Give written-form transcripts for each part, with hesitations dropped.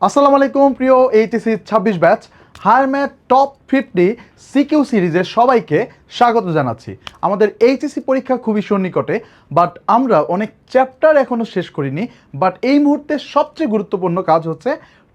আসসালামু আলাইকুম প্রিয় HSC 26 batch higher math top 50 CQ সিরিজে সবাইকে স্বাগত জানাচ্ছি। আমাদের এইচএসসি পরীক্ষা খুবই সন্নিকটে, বাট আমরা অনেক চ্যাপ্টার এখনও শেষ করিনি। বাট এই মুহূর্তে সবচেয়ে গুরুত্বপূর্ণ কাজ হচ্ছে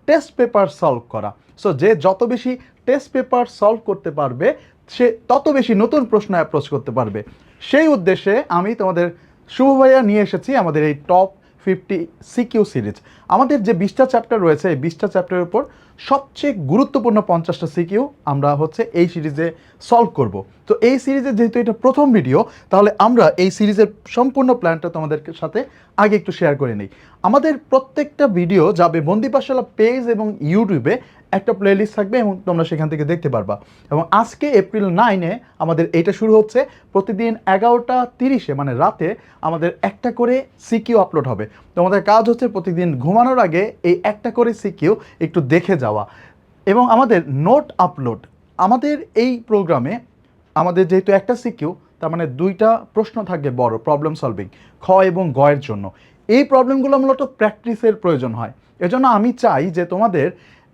টেস্ট পেপার সলভ করা। সো যে যত বেশি টেস্ট পেপার সলভ করতে পারবে সে তত বেশি নতুন প্রশ্ন অ্যাপ্রোচ করতে পারবে। সেই উদ্দেশ্যে আমি তোমাদের শুভ ভাইয়া নিয়ে এসেছি আমাদের এই টপ 50 সিকিউ সিরিজ। আমাদের যে 20টা চ্যাপ্টার রয়েছে এই 20টা চ্যাপ্টারের উপর সবচেয়ে গুরুত্বপূর্ণ 50টা সিকিউ আমরা হচ্ছে এই সিরিজে সলভ করব। তো এই সিরিজের যেহেতু এটা প্রথম ভিডিও, তাহলে আমরা এই সিরিজের সম্পূর্ণ প্ল্যানটা তোমাদের সাথে আগে একটু শেয়ার করে নিই। আমাদের প্রত্যেকটা ভিডিও যাবে বন্দি পাঠশালা পেজ এবং ইউটিউবে একটা প্লেলিস্ট থাকবে এবং তোমরা সেখান থেকে দেখতে পারবা। এবং আজকে এপ্রিল 9-এ আমাদের এইটা শুরু হচ্ছে। প্রতিদিন 11টা 30-এ মানে রাতে আমাদের একটা করে সিকিউ আপলোড হবে। তোমাদের কাজ হচ্ছে প্রতিদিন ঘুমানোর আগে এই একটা করে সিকিউ একটু দেখে যাওয়া এবং আমাদের নোট আপলোড। আমাদের এই প্রোগ্রামে আমাদের যেহেতু একটা সিকিউ, তার মানে 2টা প্রশ্ন থাকবে বড় প্রবলেম সলভিং, খ এবং গ এর জন্য। এই প্রবলেমগুলো মূলত প্র্যাকটিসের প্রয়োজন হয়। এজন্য আমি চাই যে তোমাদের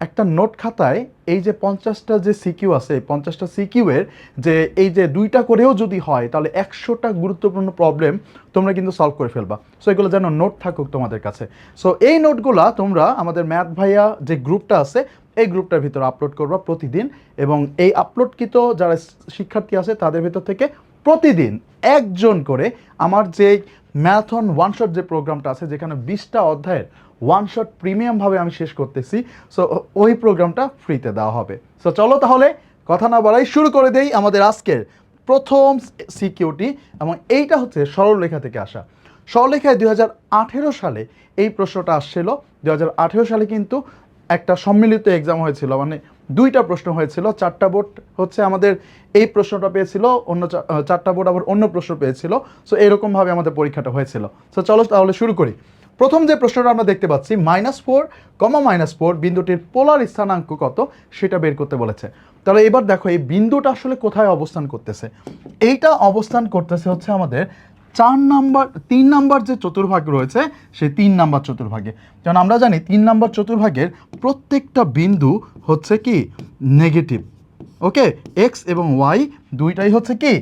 একটা নোট খাতায় এই যে 50টা যে সিকিউ আছে, 50টা সিকিউয়ের যে এই যে 2টা করেও যদি হয় তাহলে 100টা গুরুত্বপূর্ণ প্রবলেম তোমরা কিন্তু সলভ করে ফেলবা। সো এগুলো যেন নোট থাকুক তোমাদের কাছে। সো এই নোটগুলা তোমরা আমাদের ম্যাথ ভাইয়া যে গ্রুপটা আছে এই গ্রুপটার ভিতরে আপলোড করবা প্রতিদিন। এবং এই আপলোডকৃত যারা শিক্ষার্থী আছে তাদের ভিতর থেকে প্রতিদিন একজন করে আমার যে ম্যারাথন ওয়ান শট যে প্রোগ্রামটা আছে, যেখানে 20টা অধ্যায়ের ওয়ান শট প্রিমিয়ামভাবে আমি শেষ করতেছি, সো ওই প্রোগ্রামটা ফ্রিতে দেওয়া হবে। সো চলো তাহলে কথা না বাড়াই শুরু করে দেই আমাদের আজকের প্রথম সিকিউটি। এবং এইটা হচ্ছে সরলরেখা থেকে আসা। সরলরেখায় 2018 সালে এই প্রশ্নটা আসছিল। 2018 সালে কিন্তু একটা সম্মিলিত এক্সাম হয়েছিল, মানে 2টা প্রশ্ন হয়েছিল। 4টা বোর্ড হচ্ছে আমাদের এই প্রশ্নটা পেয়েছিল, অন্য 4টা বোর্ড আবার অন্য প্রশ্ন পেয়েছিল। সো এরকমভাবে আমাদের পরীক্ষাটা হয়েছিল। সো চলো তাহলে শুরু করি। প্রথম যে প্রশ্নটা আমরা দেখতে পাচ্ছি, -4, -4 বিন্দুটির পোলার স্থানাঙ্ক কত সেটা বের করতে বলেছে। তাহলে এবার দেখো এই বিন্দুটা আসলে কোথায় অবস্থান করতেছে। এইটা অবস্থান করতেছে হচ্ছে আমাদের 3 নাম্বার যে চতুর্ভাগ রয়েছে সেই 3 নাম্বার চতুর্ভাগে। কারণ আমরা জানি 3 নাম্বার চতুর্ভাগের প্রত্যেকটা বিন্দু হচ্ছে কি নেগেটিভ। ওকে, এক্স এবং ওয়াই দুইটাই হচ্ছে কি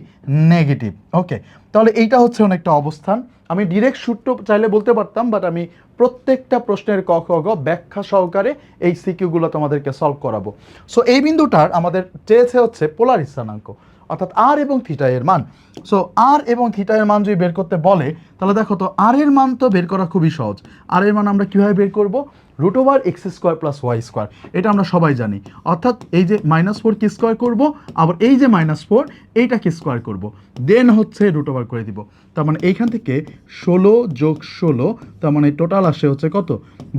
নেগেটিভ। ওকে, তাহলে এইটা হচ্ছে অনেকটা অবস্থান। আমি ডিরেক্ট সূত্র চাইলে বলতে পারতাম, বাট আমি প্রত্যেকটা প্রশ্নের ক খ গ ব্যাখ্যা সহকারে এই সিকিউগুলো তোমাদেরকে সলভ করাবো। সো এই বিন্দুটার আমাদের চেয়েছে হচ্ছে পোলার স্থানাঙ্ক, অর্থাৎ আর এবং থিটা এর মান। সো আর এবং থিটা এর মান যদি বের করতে বলে তাহলে দেখো তো আর এর মান তো বের করা খুবই সহজ। আর এর মান আমরা কীভাবে বের করব? √x² + y², এটা আমরা সবাই জানি। অর্থাৎ এই যে -4 কি স্কোয়ার করব, আবার এই যে -4 এইটাকে স্কোয়ার করব, দেন হচ্ছে √ করে দিব। তার মানে এইখান থেকে 16 + 16, তার মানে টোটাল আসে হচ্ছে কত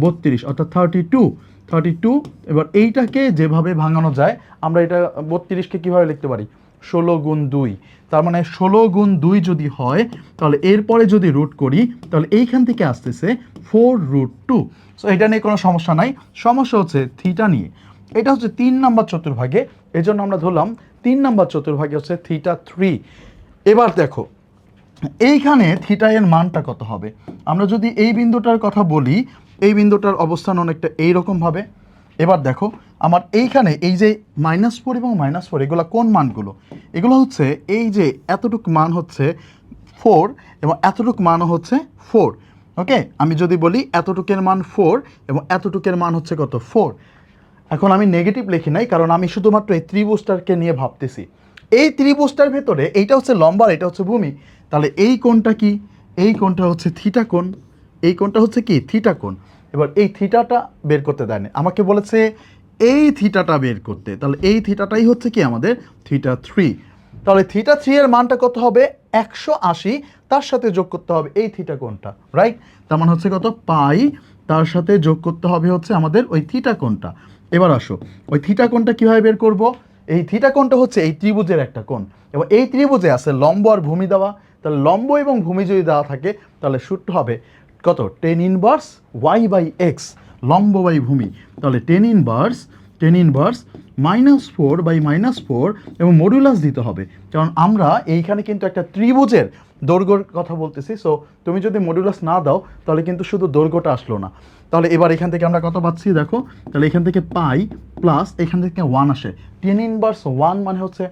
32, অর্থাৎ 32। এবার এইটাকে যেভাবে ভাঙানো যায় আমরা এটা 32কে কীভাবে লিখতে পারি? 16 × 2, তার মানে 16 × 2 যদি হয় তাহলে এরপরে যদি রুট করি তাহলে এইখান থেকে আসতেছে 4√2। সো এটা নিয়ে কোনো সমস্যা নাই, সমস্যা হচ্ছে থিটা নিয়ে। এটা হচ্ছে 3 নাম্বার চতুর্ভাগে, এই জন্য আমরা ধরলাম 3 নাম্বার চতুর্ভাগে হচ্ছে θ3। এবার দেখো এইখানে থিটা এর মানটা কত হবে। আমরা যদি এই বিন্দুটার কথা বলি, এই বিন্দুটার অবস্থান অনেকটা এইরকমভাবে। এবার দেখো আমার এইখানে এই যে -4 এবং -4 এগুলো কোন মানগুলো? এগুলো হচ্ছে এই যে এতটুক মান হচ্ছে 4 এবং এতটুক মানও হচ্ছে 4। ওকে, আমি যদি বলি এতটুকের মান 4 এবং এতটুকের মান হচ্ছে কত 4। এখন আমি নেগেটিভ লিখি নাই, কারণ আমি শুধুমাত্র এই ত্রিভুজটাকে নিয়ে ভাবতেছি। এই ত্রিভুজটার ভেতরে এইটা হচ্ছে লম্বা, এটা হচ্ছে ভূমি। তাহলে এই কোণটা কি? এই কোণটা হচ্ছে থিটা কোণ। এই কোণটা হচ্ছে কি থিটা কোণ। এবার এই থিটাটা বের করতে দেয়নি, আমাকে বলেছে এই থিটাটা বের করতে। তাহলে এই থিটাটাই হচ্ছে কি আমাদের θ3। তাহলে θ3 এর মানটা কত হবে? 180। তার সাথে যোগ করতে হবে এই থিটা কোণটা, রাইট? তার মানে হচ্ছে কত পাই, তার সাথে যোগ করতে হবে হচ্ছে আমাদের ওই থিটা কোণটা। এবার আসো ওই থিটা কোণটা কীভাবে বের করব? এই থিটা কোণটা হচ্ছে এই ত্রিভুজের একটা কোণ, এবং এই ত্রিভুজে আছে লম্ব আর ভূমি দেওয়া। তাহলে লম্ব এবং ভূমি যদি দেওয়া থাকে তাহলে সূত্র হবে কত tan−1 y/x, লম্ব বাই ভূমি। তাহলে tan−1 -4 এবং মডুলাস দিতে হবে, কারণ আমরা এইখানে কিন্তু একটা ত্রিভুজের দৈর্ঘ্যর কথা বলতেছি। সো তুমি যদি মডুলাস না দাও তাহলে কিন্তু শুধু দৈর্ঘ্যটা আসলো না। তাহলে এবার এখান থেকে আমরা কত পাচ্ছি দেখো, তাহলে এখান থেকে পাই প্লাস এখান থেকে 1 আসে, 10 ইনভার্স 1 মানে হচ্ছে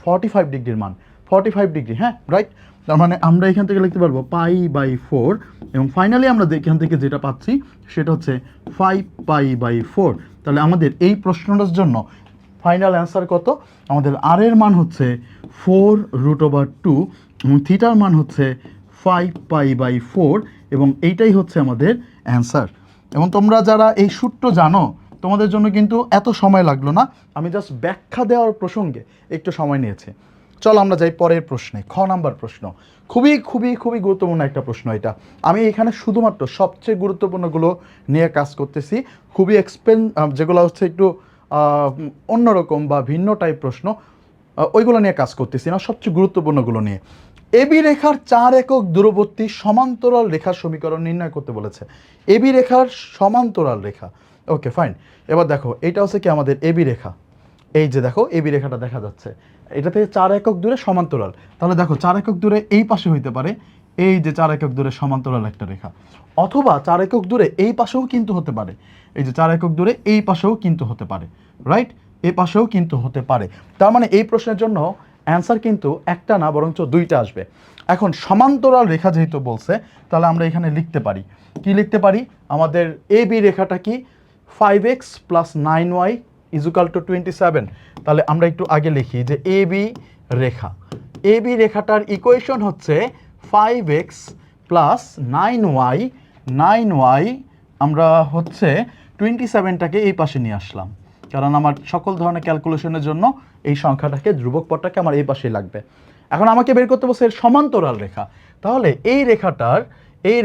45 ডিগ্রির মান, 45 ডিগ্রি, হ্যাঁ রাইট। তার মানে আমরা এখান থেকে লিখতে পারবো π/4 এবং ফাইনালি আমরা এখান থেকে যেটা পাচ্ছি সেটা হচ্ছে 5π/4। তাহলে আমাদের এই প্রশ্নটার জন্য ফাইনাল অ্যান্সার কত, আমাদের আর এর মান হচ্ছে 4√2 এবং থিটার মান হচ্ছে 5π/4 এবং এইটাই হচ্ছে আমাদের অ্যান্সার। এবং তোমরা যারা এই সূত্র জানো তোমাদের জন্য কিন্তু এত সময় লাগলো না, আমি জাস্ট ব্যাখ্যা দেওয়ার প্রসঙ্গে একটু সময় নিয়েছি। চলো আমরা যাই পরের প্রশ্নে, খ নাম্বার প্রশ্ন। খুবই খুবই খুবই গুরুত্বপূর্ণ একটা প্রশ্ন এটা। আমি এখানে শুধুমাত্র সবচেয়ে গুরুত্বপূর্ণগুলো নিয়ে কাজ করতেছি, খুবই যেগুলো হচ্ছে একটু অন্যরকম বা ভিন্ন টাইপ প্রশ্ন, ওইগুলো নিয়ে কাজ করতেছি না, সবচেয়ে গুরুত্বপূর্ণগুলো নিয়ে। এবি রেখার 4 একক দূরবর্তী সমান্তরাল রেখার সমীকরণ নির্ণয় করতে বলেছে। এবি রেখার সমান্তরাল রেখা, ওকে ফাইন। এবার দেখো এটা হচ্ছে কি আমাদের এবি রেখা, এই যে দেখো এবি রেখাটা দেখা যাচ্ছে, এটা থেকে 4 একক দূরে সমান্তরাল। তাহলে দেখো 4 একক দূরে এই পাশে হইতে পারে, এই যে 4 একক দূরে সমান্তরাল একটা রেখা, অথবা 4 একক দূরে এই পাশেও কিন্তু হতে পারে, এই যে 4 একক দূরে এই পাশেও কিন্তু হতে পারে, রাইট, এই পাশেও কিন্তু হতে পারে। তার মানে এই প্রশ্নের জন্য অ্যান্সার কিন্তু একটা না বরঞ্চ দুইটা আসবে। এখন সমান্তরাল রেখা যেহেতু বলছে, তাহলে আমরা এখানে লিখতে পারি, কি লিখতে পারি, আমাদের এবি রেখাটা কি 5x + 9y = 27। তাহলে আমরা একটু আগে লিখি যে এবি রেখা, এবি রেখাটার ইকুয়েশন হচ্ছে 5x + 9y, 9y আমরা হচ্ছে 27টাকে এই পাশে নিয়ে আসলাম, কারণ আমার সকল ধরনের ক্যালকুলেশনের জন্য এই সংখ্যাটাকে, ধ্রুবক পদটাকে আমার এই পাশেই লাগবে। এখন আমাকে বের করতে বলছে এর সমান্তরাল রেখা, তাহলে এই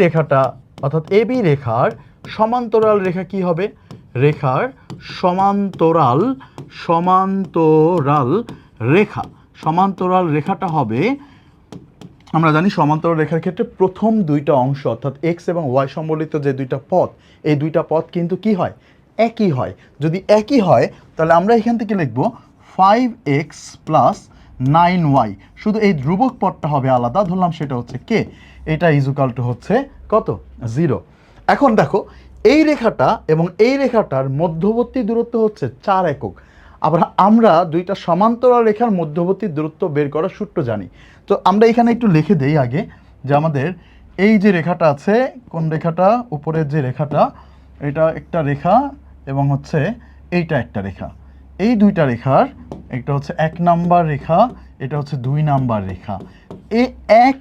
রেখাটা অর্থাৎ এবি রেখার সমান্তরাল রেখা কি হবে, রেখার সমান্তরাল রেখাটা হবে, আমরা জানি সমান্তরাল রেখার ক্ষেত্রে প্রথম দুইটা অংশ অর্থাৎ এক্স এবং ওয়াই সম্বলিত যে দুইটা পথ, এই দুইটা পথ কিন্তু কি হয়, একই হয়। যদি একই হয় তাহলে আমরা এখান থেকে লিখব 5x + 9y, শুধু এই ধ্রুবক পদটা হবে আলাদা, ধরলাম সেটা হচ্ছে কে, এটা = হচ্ছে কত, 0। এখন দেখো এই রেখাটা এবং এই রেখাটার মধ্যবর্তী দূরত্ব হচ্ছে 4 একক। আবার আমরা দুইটা সমান্তরাল রেখার মধ্যবর্তী দূরত্ব বের করার সূত্র জানি। তো আমরা এখানে একটু লিখে দেই আগে যে আমাদের এই যে রেখাটা আছে, কোন রেখাটা, উপরের যে রেখাটা, এটা একটা রেখা এবং হচ্ছে এইটা একটা রেখা, এই দুইটা রেখার একটা হচ্ছে 1 নাম্বার রেখা, এটা হচ্ছে 2 নাম্বার রেখা। এই 1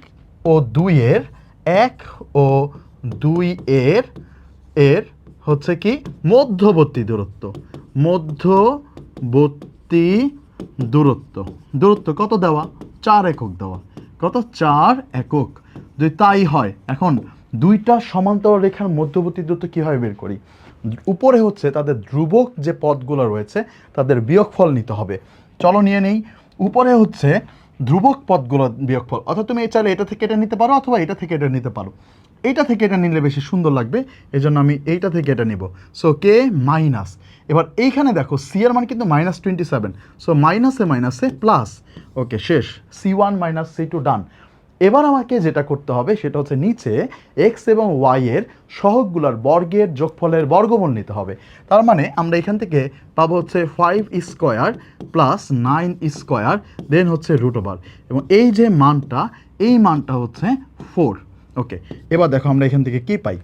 ও 2 এর হচ্ছে কি মধ্যবর্তী দূরত্ব কত দেওয়া, 4 একক দেওয়া, কত, 4 একক। যদি তাই হয়, এখন দুইটা সমান্তরাল রেখার মধ্যবর্তী দূরত্ব কীভাবে বের করি, উপরে হচ্ছে তাদের ধ্রুবক যে পদগুলো রয়েছে তাদের বিয়োগফল নিতে হবে। চলো নিয়ে নেই, উপরে হচ্ছে ধ্রুবক পদগুলোর বিয়োগফল, অর্থাৎ তুমি চাইলে এটা থেকে এটা নিতে পারো অথবা এটা থেকে এটা নিতে পারো, এইটা থেকে এটা নিলে বেশি সুন্দর লাগবে, এই জন্য আমি এইটা থেকে এটা নিব। সো কে মাইনাস, এবার এইখানে দেখো সি এর মান কিন্তু -27, সো মাইনাসে প্লাস, ওকে শেষ, C1 - C2 ডান। এবার আমাকে যেটা করতে হবে সেটা হচ্ছে নিচে এক্স এবং ওয়াই এর সহগগুলোর বর্গের যোগফলের বর্গমূল নিতে হবে। তার মানে আমরা এখান থেকে পাবো হচ্ছে 5² + 9² দেন হচ্ছে √, এবং এই যে মানটা, এই মানটা হচ্ছে 4। ওকে, এবার দেখো আমরা এখান থেকে কি পাই,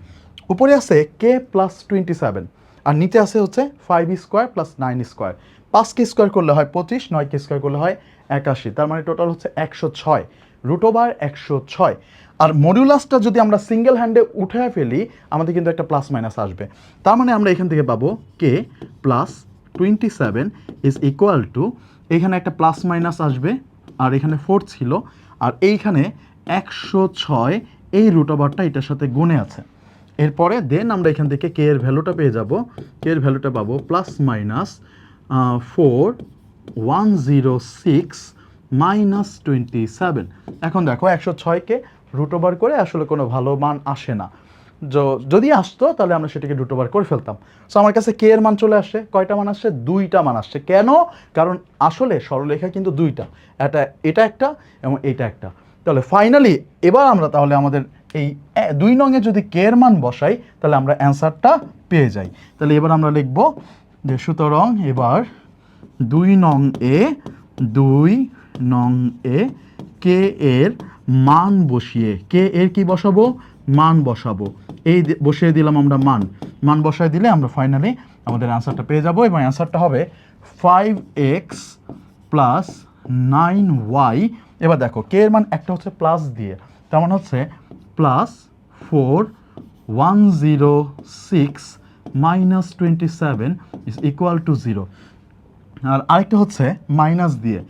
উপরে আছে k + 27 আর নিচে আছে হচ্ছে 5² + 9²। 5কে স্কোয়ার করলে হয় 25, 9কে স্কোয়ার করলে হয় 81, তার মানে টোটাল হচ্ছে 106, √106। আর মডুলাসটা যদি আমরা সিঙ্গেল হ্যান্ডে উঠে ফেলি আমাদের কিন্তু একটা প্লাস মাইনাস আসবে, তার মানে আমরা এখান থেকে পাবো k + 27 = এখানে একটা প্লাস মাইনাস আসবে আর এখানে 4 ছিল আর এইখানে 106, এই √টা এটার সাথে গুণে আছে। এরপরে দেন আমরা এখান থেকে কে এর ভ্যালুটা পেয়ে যাব, কে এর ভ্যালুটা পাবো +/4106 -27। এখন দেখো 106কে √ওভার করে আসলে কোনো ভালো মান আসে না, যদি আসতো তাহলে আমরা সেটাকে রুট ওভার করে ফেলতাম। সো আমার কাছে কে এর মান চলে আসছে, কয়টা মান আসছে, 2টা মান আসছে। কেন? কারণ আসলে সরলরেখা কিন্তু 2টা, এটা একটা এবং এটা একটা। তাহলে ফাইনালি এবার আমরা তাহলে আমাদের এই 2 নং এ যদি কে এর মান বসাই তাহলে আমরা অ্যান্সারটা পেয়ে যাই। তাহলে এবার আমরা লিখব যে সুতরাং এবার 2 নং এ 2 নং এ কে এর মান বসিয়ে, কে এর কি বসাবো, মান বসাবো। এই বসিয়ে দিলাম আমরা মান বসায় দিলে আমরা ফাইনালি আমাদের অ্যান্সারটা পেয়ে যাব এবং অ্যান্সারটা হবে 5x প্লাস 9y। এবার দেখো কে এর মান একটা হচ্ছে প্লাস দিয়ে, তার মানে হচ্ছে plus 4106 minus 27 is equal to 0। আর আরেকটা হচ্ছে মাইনাস দিয়ে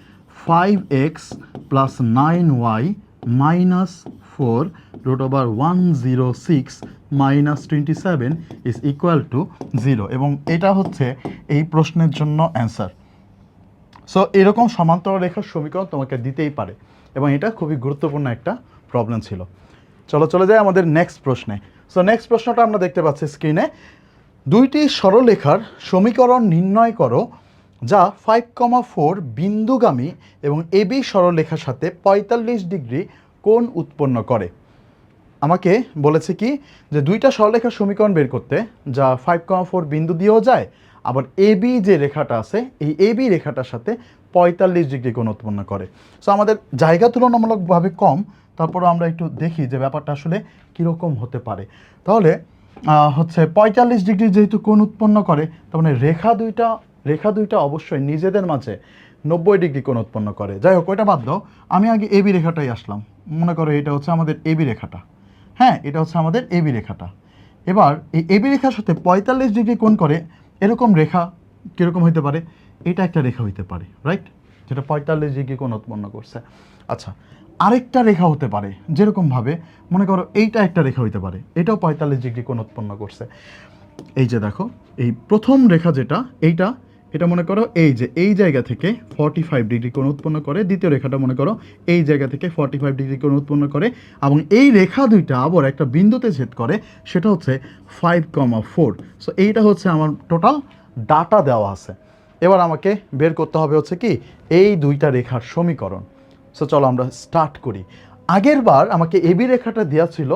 5x plus 9y minus 4 root over 106 minus 27 is equal to 0 এবং এটা হচ্ছে এই প্রশ্নের জন্য অ্যান্সার। সো এরকম সমান্তরাল রেখার সমীকরণ তোমাকে দিতেই পারে এবং এটা খুবই গুরুত্বপূর্ণ একটা প্রবলেম ছিল। চলে যাই আমাদের নেক্সট প্রশ্নে। সো নেক্সট প্রশ্নটা আমরা দেখতে পাচ্ছি স্ক্রিনে, 2টি সরলরেখার সমীকরণ নির্ণয় করো যা 5,4 বিন্দুগামী এবং এবি সরলরেখার সাথে 45 ডিগ্রি কোণ উৎপন্ন করে। আমাকে বলেছে কি যে 2টা সরলরেখার সমীকরণ বের করতে যা 5,4 বিন্দু দিয়েও যায়, আবার এবি যে রেখাটা আছে এই এবি রেখাটার সাথে 45 ডিগ্রি কোণ উৎপন্ন করে। সো আমাদের জায়গা তুলনামূলকভাবে কম, তারপরও আমরা একটু দেখি যে ব্যাপারটা আসলে কীরকম হতে পারে। তাহলে হচ্ছে 45 ডিগ্রি যেহেতু কোণ উৎপন্ন করে, তার মানে রেখা দুইটা অবশ্যই নিজেদের মাঝে 90 ডিগ্রি কোণ উৎপন্ন করে। যাই হোক ওইটা বাদ দাও, আমি আগে এবি রেখাটাই আসলাম। মনে করো এটা হচ্ছে আমাদের এবি রেখাটা, হ্যাঁ এটা হচ্ছে আমাদের এবি রেখাটা। এবার এই এবি রেখার সাথে 45 ডিগ্রি কোণ করে এরকম রেখা কীরকম হইতে পারে, এটা একটা রেখা হইতে পারে, রাইট, যেটা 45 ডিগ্রি কোণ উৎপন্ন করছে। আচ্ছা আরেকটা রেখা হতে পারে যেরকমভাবে মনে করো এইটা একটা রেখা হইতে পারে, এটাও 45 ডিগ্রি কোণ উৎপন্ন করছে। এই যে দেখো এই প্রথম রেখা যেটা এটা মনে করো এই জায়গা থেকে 45 ডিগ্রি কোণ উৎপন্ন করে, দ্বিতীয় রেখাটা মনে করো এই জায়গা থেকে 45 ডিগ্রি কোণ উৎপন্ন করে এবং এই রেখা দুইটা আবার একটা বিন্দুতে ছেদ করে, সেটা হচ্ছে 5,4। সো এইটা হচ্ছে আমার টোটাল ডাটা দেওয়া আছে। এবার আমাকে বের করতে হবে হচ্ছে কি এই 2টা রেখার সমীকরণ। সো চলো আমরা স্টার্ট করি। আগের বার আমাকে এবি রেখাটা দেওয়া ছিল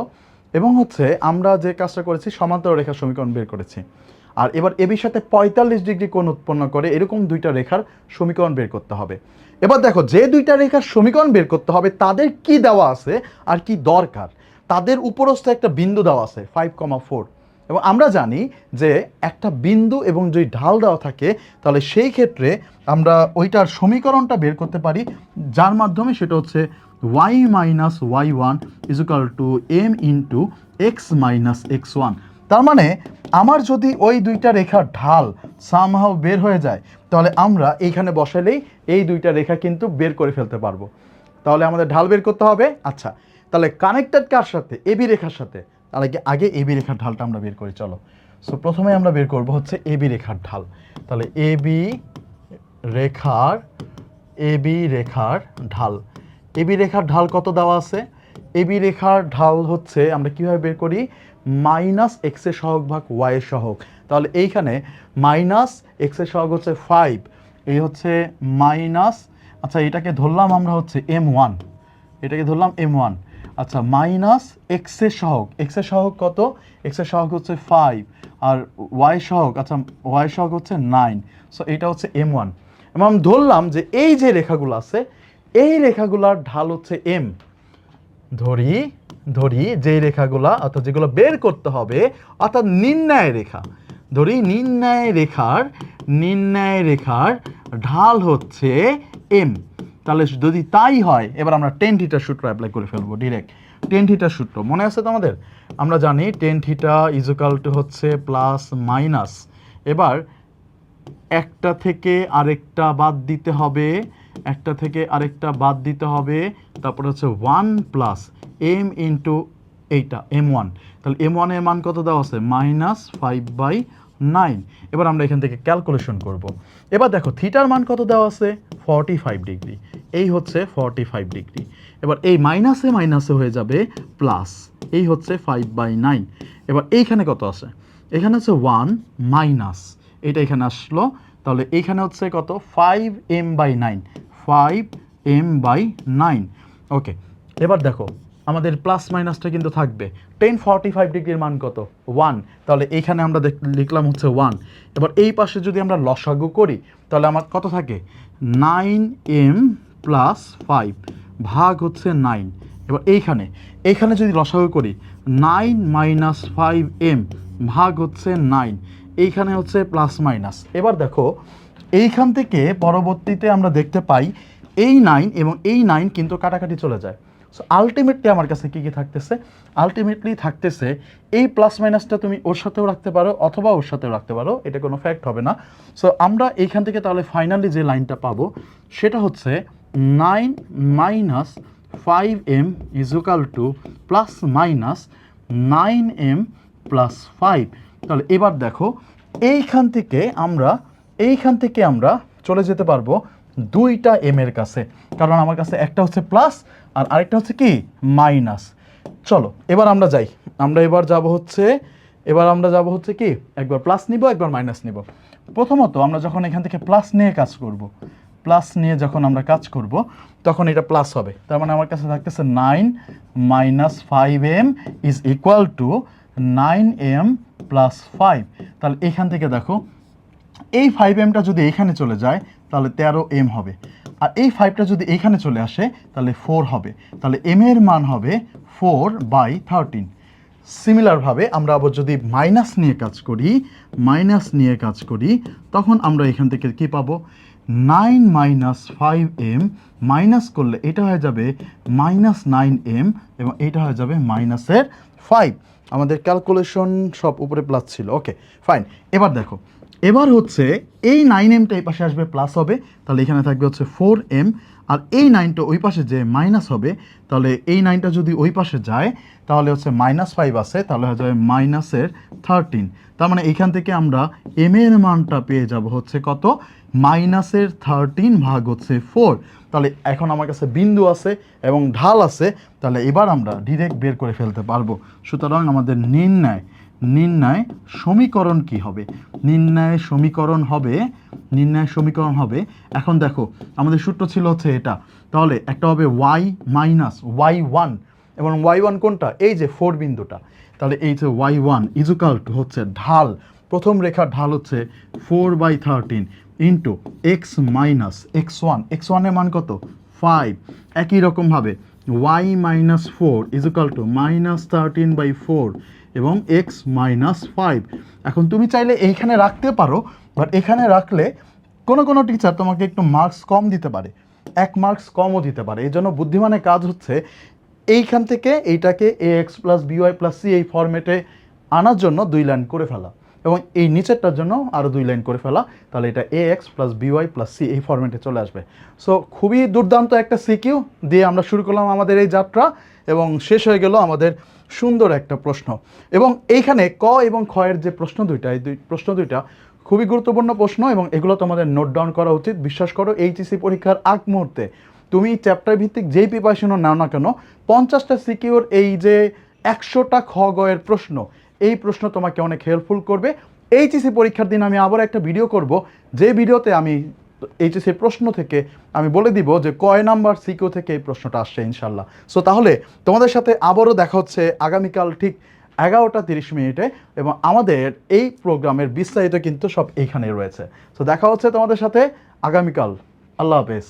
এবং হচ্ছে আমরা যে কাজটা করেছি সমান্তরাল রেখার সমীকরণ বের করেছি, আর এবার এবির সাথে 45 ডিগ্রি কোণ উৎপন্ন করে এরকম 2টা রেখার সমীকরণ বের করতে হবে। এবার দেখো যে 2টা রেখার সমীকরণ বের করতে হবে তাদের কি দেওয়া আছে আর কি দরকার, তাদের উপরস্থ একটা বিন্দু দেওয়া আছে 5,4 এবং আমরা জানি যে একটা বিন্দু এবং যদি ঢাল দেওয়া থাকে তাহলে সেই ক্ষেত্রে আমরা ওইটার সমীকরণটা বের করতে পারি, যার মাধ্যমে সেটা হচ্ছে y minus y1 is equal two m into x minus x1। তার মানে আমার যদি ওই 2টা রেখার ঢাল সামহাও বের হয়ে যায় তাহলে আমরা এইখানে বসালেই এই 2টা রেখা কিন্তু বের করে ফেলতে পারবো। তাহলে আমাদের ঢাল বের করতে হবে। আচ্ছা তাহলে কানেক্টেড কার সাথে, এবি রেখার সাথে। তাহলে আগে এবি রেখার ঢালটা আমরা বের করি চলো। সো প্রথমে আমরা বের করব হচ্ছে এবি রেখার ঢাল। তাহলে এবি রেখার ঢাল কত দেওয়া আছে, এবি রেখার ঢাল হচ্ছে আমরা কিভাবে বের করি, মাইনাস এক্স এর সহগ ভাগ ওয়াই এর সহগ। তাহলে এইখানে মাইনাস এক্স এর সহগ হচ্ছে 5, এই হচ্ছে মাইনাস, আচ্ছা এটাকে ধরলাম আমরা হচ্ছে m1, আচ্ছা মাইনাস এক্স এর সহগ কত, এক্স এর সহগ হচ্ছে 5 আর ওয়াই সহগ, আচ্ছা ওয়াই সহগ হচ্ছে 9। সো এটা হচ্ছে m1 এবং আমি ধরলাম যে এই যে রেখাগুলো আছে এই রেখাগুলোর ঢাল হচ্ছে m। ধরি যে রেখাগুলা অর্থাৎ যেগুলো বের করতে হবে অর্থাৎ নির্ণয় রেখার ঢাল হচ্ছে m। তাহলে যদি তাই হয় এবার আমরা টেন থিটার সূত্র অ্যাপ্লাই করে ফেলবো ডিরেক্ট। টেন থিটার সূত্র মনে আছে তো আমাদের, আমরা জানি tan theta is equal two হচ্ছে প্লাস মাইনাস, এবার একটা থেকে আরেকটা বাদ দিতে হবে, তারপর হচ্ছে 1 প্লাস m ইন্টু এইটা m1। তাহলে m1 এর মান কত দেওয়া আছে, মাইনাস 5/9। এবার আমরা এখান থেকে ক্যালকুলেশন করব। এবার দেখো থিটার মান কত দেওয়া আছে, 45 ডিগ্রি, এই হচ্ছে 45 ডিগ্রি। এবার এই মাইনাসে হয়ে যাবে প্লাস, এই হচ্ছে 5/9। এবার এইখানে কত আছে? এখানে হচ্ছে 1 মাইনাস এটা এখানে আসলো, তাহলে এইখানে হচ্ছে কত? 5m/9, 5m/9। ওকে, এবার দেখো আমাদের প্লাস মাইনাসটা কিন্তু থাকবে। 1045 ডিগ্রির মান কত? 1, তাহলে এইখানে আমরা লিখলাম হচ্ছে 1। এবার এই পাশে যদি আমরা লসাগু করি তাহলে আমার কত থাকে? 9m + 5 ভাগ হচ্ছে 9। এবার এইখানে যদি লসাগু করি 9 - 5m ভাগ হচ্ছে 9, এইখানে হচ্ছে প্লাস মাইনাস। এবার দেখো এইখান থেকে পরবর্তীতে আমরা দেখতে পাই এই 9 এবং এই 9 কিন্তু কাটাকাটি চলে যায়। সো আলটিমেটলি আমার কাছে কী কী থাকতেছে? আলটিমেটলি থাকতেছে এই প্লাস মাইনাসটা তুমি ওর সাথেও রাখতে পারো অথবা ওর সাথেও রাখতে পারো, এটা কোনো ফ্যাক্ট হবে না। সো আমরা এইখান থেকে তাহলে ফাইনালি যে লাইনটা পাবো সেটা হচ্ছে 9 - 5m ± 9m + 5। তাহলে এবার দেখো এইখান থেকে আমরা চলে যেতে পারবো দুইটা m এর কাছে, কারণ আমার কাছে একটা হচ্ছে প্লাস আর আরেকটা হচ্ছে কি মাইনাস। চলো এবার আমরা যাই, এবার যাব হচ্ছে কি একবার প্লাস নিব একবার মাইনাস নিব। প্রথমত আমরা যখন এখান থেকে প্লাস নিয়ে যখন আমরা কাজ করব তখন এটা প্লাস হবে, তার মানে আমার কাছে থাকতেছে 9 - 5m = 9m + 5। তাহলে এখান থেকে দেখো এই 5mটা যদি এখানে চলে যায় তাহলে 13m হবে, আর এই 5টা যদি এখানে চলে আসে তাহলে 4 হবে, তাহলে m এর মান হবে 4/13। সিমিলারভাবে আমরা আবার যদি মাইনাস নিয়ে কাজ করি তখন আমরা এখান থেকে কি পাবো? 9 - 5m মাইনাস করলে এটা হয়ে যাবে -9m এবং এটা হয়ে যাবে -5। আমাদের ক্যালকুলেশন সব উপরে প্লাস ছিল। Okay fine. এবার দেখো এবার হচ্ছে এই 9mটা এই পাশে আসবে প্লাস হবে, তাহলে এখানে থাকবে হচ্ছে 4m, আর এই 9টা ওই পাশে যে মাইনাস হবে, তাহলে এই 9টা যদি ওই পাশে যায় তাহলে হচ্ছে -5 আছে, তাহলে হয়ে যাবে -13। তার মানে এখান থেকে আমরা m এর মানটা পেয়ে যাব হচ্ছে কত? -13 ভাগ হচ্ছে 4। তাহলে এখন আমার কাছে বিন্দু আছে এবং ঢাল আছে, তাহলে এবার আমরা ডিরেক্ট বের করে ফেলতে পারবো। সুতরাং আমাদের নির্ণয় সমীকরণ কি হবে? নির্ণয় সমীকরণ হবে এখন দেখো আমাদের সূত্র ছিল হচ্ছে এটা, তাহলে একটা হবে y - y1 এবং y1 কোনটা? এই যে 4 বিন্দুটা, তাহলে এই যে y1 = হচ্ছে ঢাল, প্রথম রেখার ঢাল হচ্ছে 4/13 ইন্টু x - x1, x1 এর মান কত? 5। একই রকমভাবে y - 4 = -13/4 এবং x - 5। এখন তুমি চাইলে এইখানে রাখতে পারো, বাট এখানে রাখলে কোনো টিচার তোমাকে একটু মার্কস কম দিতে পারে, 1 মার্কস কমও দিতে পারে। এই জন্য বুদ্ধিমানের কাজ হচ্ছে এইখান থেকে এইটাকে ax + by + c এই ফরম্যাটে আনার জন্য 2 লাইন করে ফেলা এবং এই নিচেরটার জন্য আরও 2 লাইন করে ফেলা, তাহলে এটা ax + by + c এই ফরম্যাটে চলে আসবে। সো খুবই দুর্দান্ত একটা সিকিউ দিয়ে আমরা শুরু করলাম আমাদের এই যাত্রা এবং শেষ হয়ে গেল আমাদের সুন্দর একটা প্রশ্ন। এবং এইখানে ক এবং খ এর যে প্রশ্ন দুইটা, এই প্রশ্ন দুইটা খুবই গুরুত্বপূর্ণ প্রশ্ন এবং এগুলো তোমাদের নোট ডাউন করা উচিত। বিশ্বাস করো এইচএসসি পরীক্ষার আগ মুহূর্তে তুমি চ্যাপ্টার ভিত্তিক যেই প্রিপারেশনও নাও না কেন, 50টা সিকিউর এই যে 100টা খ গ এর প্রশ্ন, এই প্রশ্ন তোমাকে অনেক হেল্পফুল করবে। এইচএসসি পরীক্ষার দিন আমি আবার একটা ভিডিও করব, যে ভিডিওতে আমি এইচএসসি প্রশ্ন থেকে আমি বলে দিব যে কয় নাম্বার সিকিউ থেকে এই প্রশ্নটা আসছে ইনশাল্লাহ। সো তাহলে তোমাদের সাথে আবারও দেখা হচ্ছে আগামীকাল ঠিক 11টা 30 মিনিটে এবং আমাদের এই প্রোগ্রামের বিস্তারিত কিন্তু সব এইখানে রয়েছে। সো দেখা হচ্ছে তোমাদের সাথে আগামীকাল। আল্লাহ হাফেজ।